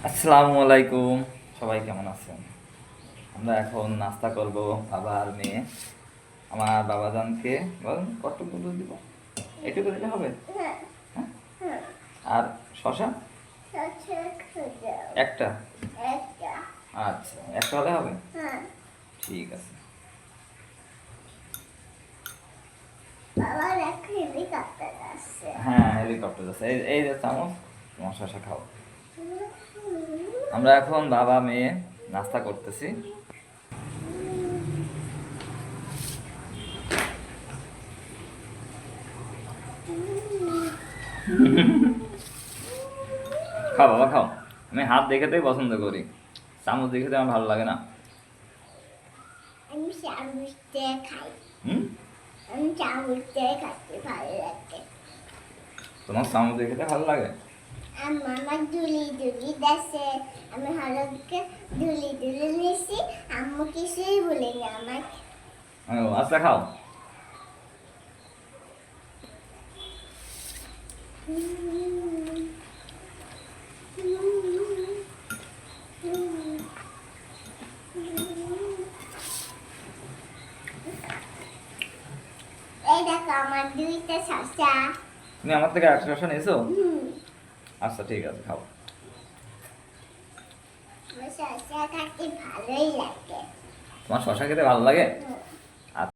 আসসালামু আলাইকুম। সবাই কেমন আছেন? আমরা এখন নাস্তা করব, বাবা আর মেয়ে। আমার বাবাজানকে বলেন কতটুকু দুধ দিব? এটুকু দিলে হবে? হ্যাঁ। আর শশা একটা? আচ্ছা, একটা হলে হবে। ঠিক আছে। হ্যাঁ, হেলিকপ্টার আছে। এই যে চামচ, তোমার শশা খাও। আমরা এখন বাবা মেয়ে নাস্তা করতেছি। খাও বাবা খাও। আমি হাত দেখাতেই পছন্দ করি, চামচ দেখাতে আমার ভালো লাগে না। আমি চামচ দিয়ে খাই। হুম? আমি চামচ দিয়ে খাইতে ভালো লাগে। তোমার চামচ দেখাতে ভালো লাগে? আমার দুলি দুলি দেশে আমি হলকে দুলি দুলি নিছি। আম্মু কিছুই বলেনি আমাকে। ও আচ্ছা, খাও। এই দেখো আমার দুইটা শসা। তুমি আমার থেকে একটা শসা নিয়েছো? হুম, আচ্ছা ঠিক আছে, খাও। আমার শসা খাইতে ভালোই লাগে। তোমার শসা খেতে ভালো লাগে?